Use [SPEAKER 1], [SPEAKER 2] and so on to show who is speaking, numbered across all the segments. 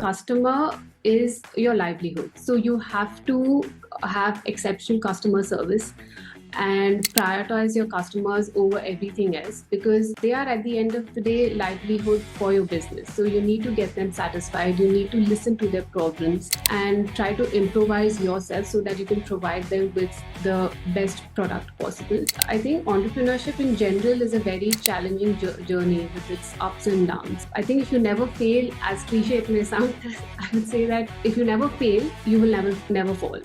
[SPEAKER 1] customer is your livelihood. So you have to have exceptional customer service and prioritize your customers over everything else, because they are at the end of the day livelihood for your business. So you need to get them satisfied, you need to listen to their problems and try to improvise yourself so that you can provide them with the best product possible. I think entrepreneurship in general is a very challenging journey with its ups and downs. I think if you never fail, as cliche it may sound, I would say that if you never fail, you will never fall.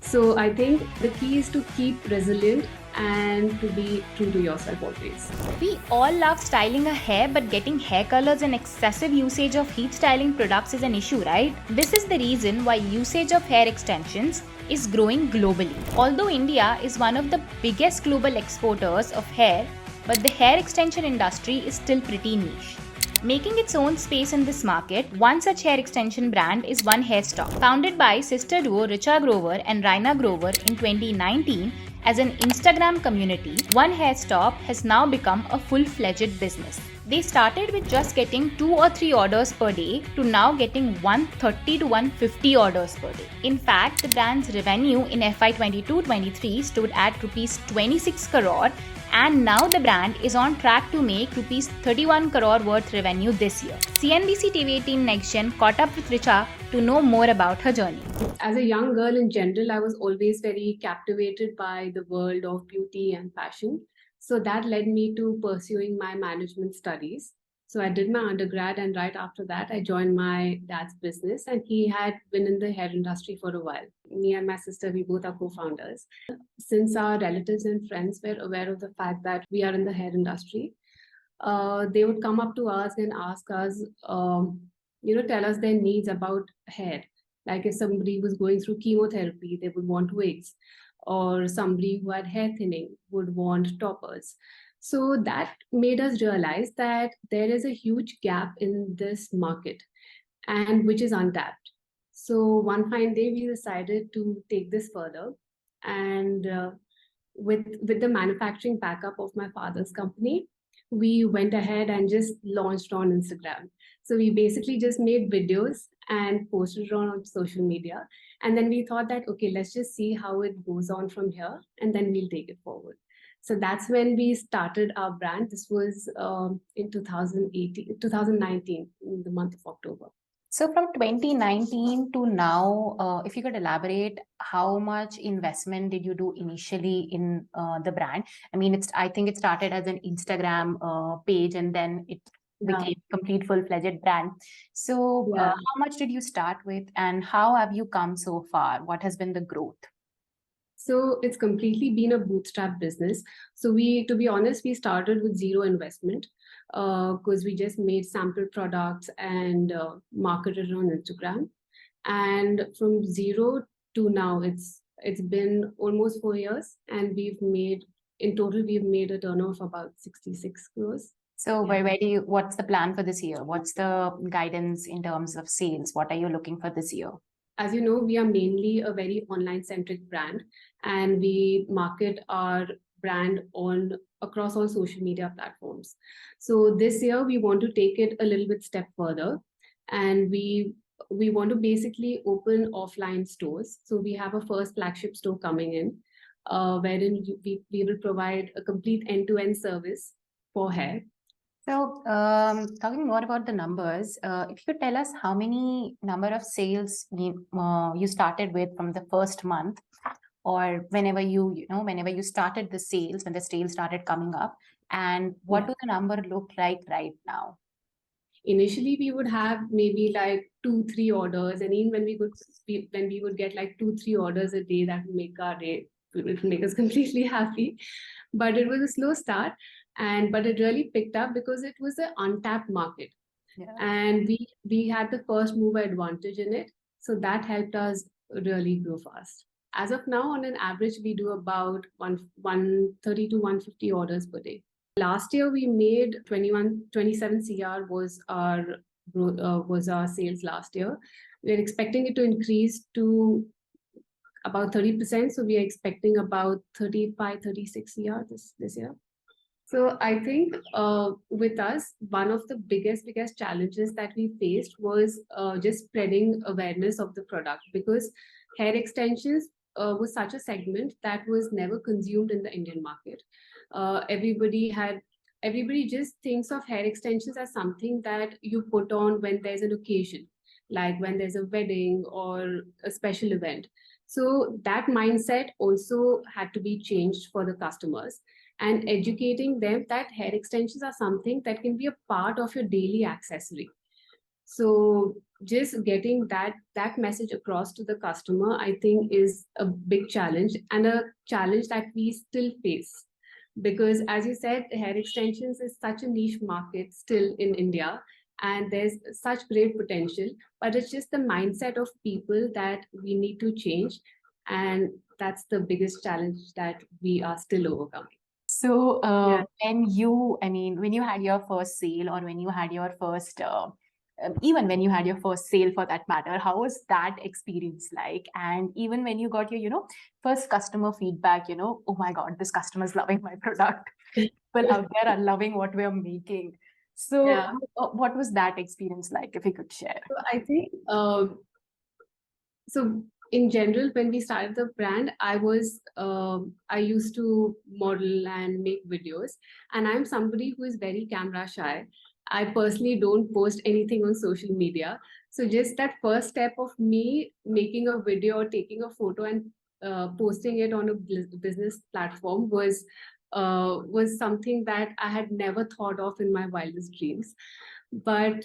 [SPEAKER 1] So I think the key is to keep resilient and to be true to yourself always.
[SPEAKER 2] We all love styling our hair, but getting hair colors and excessive usage of heat styling products is an issue, right? This is the reason why usage of hair extensions is growing globally. Although India is one of the biggest global exporters of hair, but the hair extension industry is still pretty niche. Making its own space in this market, one such hair extension brand is One Hair Stop. Founded by sister duo Richa Grover and Raina Grover in 2019 as an Instagram community, One Hair Stop has now become a full-fledged business. They started with just getting 2 or 3 orders per day to now getting 130 to 150 orders per day. In fact, the brand's revenue in FY 22-23 stood at Rs 26 crore, and now the brand is on track to make Rs 31 crore worth revenue this year. CNBC-TV18 Next Gen caught up with Richa to know more about her journey.
[SPEAKER 1] As a young girl in general, I was always very captivated by the world of beauty and fashion. So that led me to pursuing my management studies. So I did my undergrad, and right after that, I joined my dad's business, and he had been in the hair industry for a while. Me and my sister, we both are co-founders. Since our relatives and friends were aware of the fact that we are in the hair industry, they would come up to us and ask us, tell us their needs about hair. Like if somebody was going through chemotherapy, they would want wigs, or somebody who had hair thinning would want toppers. So that made us realize that there is a huge gap in this market, and which is untapped. So one fine day we decided to take this further, and with the manufacturing backup of my father's company, we went ahead and just launched on Instagram. So we basically just made videos and posted it on social media. And then we thought that, okay, let's just see how it goes on from here, and then we'll take it forward. So that's when we started our brand. This was in 2019, in the month of October.
[SPEAKER 2] So from 2019 to now, if you could elaborate, how much investment did you do initially in the brand? I mean, I think it started as an Instagram page, and then it became complete full-fledged brand. So how much did you start with, and how have you come so far? What has been the growth?
[SPEAKER 1] So it's completely been a bootstrap business. So to be honest, we started with zero investment, because we just made sample products and marketed on Instagram. And from zero to now, it's been almost 4 years, and in total we've made a turnover of about 66 crores.
[SPEAKER 2] So what's the plan for this year? What's the guidance in terms of sales? What are you looking for this year?
[SPEAKER 1] As you know, we are mainly a very online-centric brand, and we market our brand across all social media platforms. So this year, we want to take it a little bit step further, and we want to basically open offline stores. So we have a first flagship store coming in, wherein we will provide a complete end-to-end service for hair.
[SPEAKER 2] So, talking more about the numbers, if you could tell us how many number of sales you started with from the first month, or whenever you started the sales, when the sales started coming up, and what do the number look like right now?
[SPEAKER 1] Initially, we would have maybe like 2-3 orders, and even when we would get like 2-3 orders a day, that would make our day. It would make us completely happy. But it was a slow start, but it really picked up because it was an untapped market, and we had the first mover advantage in it. So that helped us really grow fast. As of now, on an average, we do about 130 to 150 orders per day. Last year, we made 27 CR was our sales last year. We're expecting it to increase to about 30%. So we are expecting about 35, 36 CR this year. So I think with us, one of the biggest challenges that we faced was just spreading awareness of the product, because hair extensions was such a segment that was never consumed in the Indian market. Everybody just thinks of hair extensions as something that you put on when there's an occasion, like when there's a wedding or a special event. So that mindset also had to be changed for the customers, and educating them that hair extensions are something that can be a part of your daily accessory. So just getting that message across to the customer, I think, is a big challenge, and a challenge that we still face, because as you said, hair extensions is such a niche market still in India, and there's such great potential, but it's just the mindset of people that we need to change, and that's the biggest challenge that we are still overcoming.
[SPEAKER 2] So
[SPEAKER 1] Yeah.
[SPEAKER 2] when you had your first sale, or when you had your first, even when you had your first sale for that matter, how was that experience like? And even when you got your, first customer feedback, oh my God, this customer is loving my product. People out there are loving what we're making. So
[SPEAKER 1] Yeah.
[SPEAKER 2] what was that experience like, if you could share?
[SPEAKER 1] So I think so in general, when we started the brand, I used to model and make videos, and I'm somebody who is very camera shy. I personally don't post anything on social media. So just that first step of me making a video or taking a photo and posting it on a business platform was something that I had never thought of in my wildest dreams. But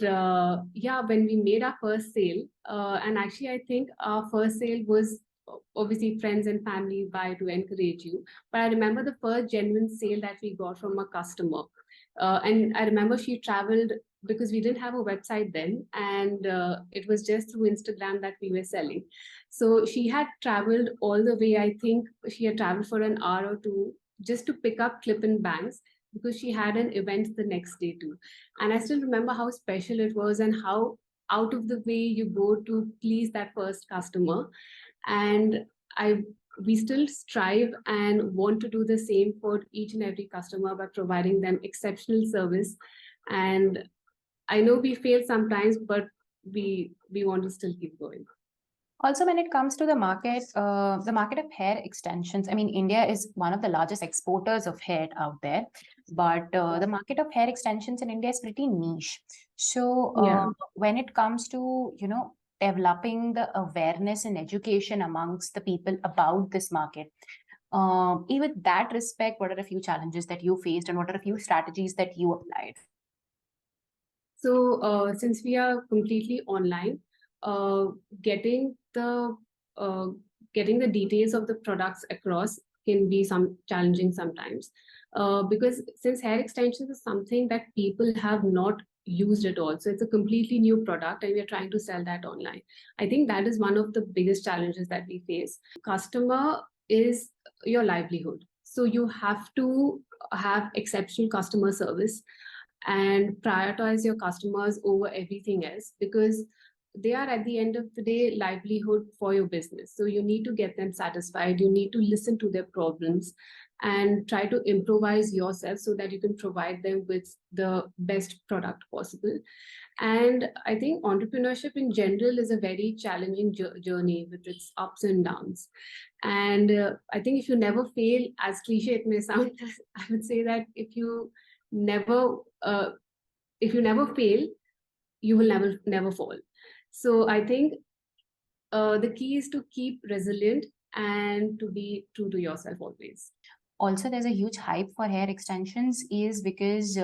[SPEAKER 1] yeah, when we made our first sale, and actually I think our first sale was obviously friends and family buy to encourage you, but I remember the first genuine sale that we got from a customer, and I remember she traveled, because we didn't have a website then, and it was just through Instagram that we were selling. So she had traveled all the way, I think she had traveled for an hour or two just to pick up clip and bangs, because she had an event the next day too. And I still remember how special it was, and how out of the way you go to please that first customer. And I we still strive and want to do the same for each and every customer by providing them exceptional service. And I know we fail sometimes, but we want to still keep going.
[SPEAKER 2] Also, when it comes to the market of hair extensions, I mean, India is one of the largest exporters of hair out there, but the market of hair extensions in India is pretty niche. So,
[SPEAKER 1] Yeah.
[SPEAKER 2] when it comes to, developing the awareness and education amongst the people about this market, even that respect, what are a few challenges that you faced, and what are a few strategies that you applied?
[SPEAKER 1] So since we are completely online, uh, getting the uh, getting the details of the products across can be some challenging sometimes, because since hair extensions is something that people have not used at all, so it's a completely new product and we are trying to sell that online. I think that is one of the biggest challenges that we face. Customer is your livelihood, so you have to have exceptional customer service and prioritize your customers over everything else, because they are at the end of the day livelihood for your business. So you need to get them satisfied, you need to listen to their problems and try to improvise yourself so that you can provide them with the best product possible. And I think entrepreneurship in general is a very challenging journey with its ups and downs. And I think if you never fail, as cliche it may sound, I would say that never if you never fail, you will never fall. So I think the key is to keep resilient and to be true to yourself always.
[SPEAKER 2] Also, there's a huge hype for hair extensions is because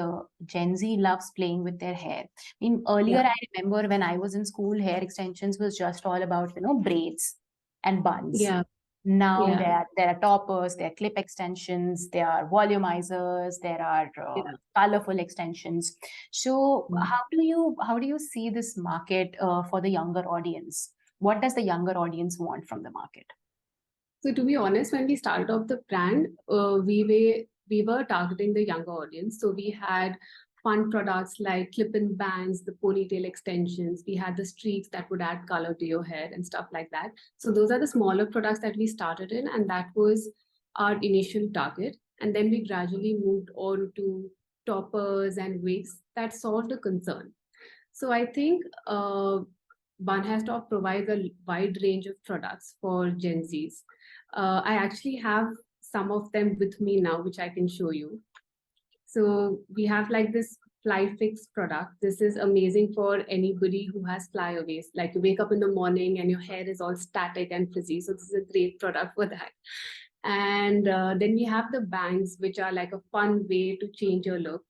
[SPEAKER 2] Gen Z loves playing with their hair. I mean, earlier,
[SPEAKER 1] Yeah.
[SPEAKER 2] I remember when I was in school, hair extensions was just all about, braids and buns.
[SPEAKER 1] Yeah.
[SPEAKER 2] Now
[SPEAKER 1] Yeah.
[SPEAKER 2] there are toppers, there are clip extensions, there are volumizers, there are
[SPEAKER 1] Yeah.
[SPEAKER 2] colorful extensions. So
[SPEAKER 1] Mm.
[SPEAKER 2] how do you see this market for the younger audience? What does the younger audience want from the market?
[SPEAKER 1] So to be honest, when we started off the brand, we were targeting the younger audience. So we had fun products like clip-in bands, the ponytail extensions. We had the streaks that would add color to your hair and stuff like that. So those are the smaller products that we started in, and that was our initial target. And then we gradually moved on to toppers and wigs that solved the concern. So I think One Hair Stop provides a wide range of products for Gen Zs. I actually have some of them with me now, which I can show you. So we have like this fly fix product. This is amazing for anybody who has flyaways. Like you wake up in the morning and your hair is all static and frizzy. So this is a great product for that. And then we have the bangs, which are like a fun way to change your look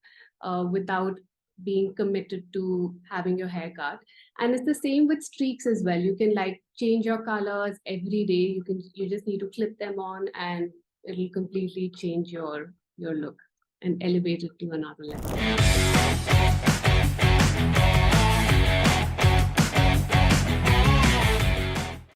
[SPEAKER 1] without being committed to having your hair cut. And it's the same with streaks as well. You can like change your colors every day. You just need to clip them on and it'll completely change your look and elevate it to another level.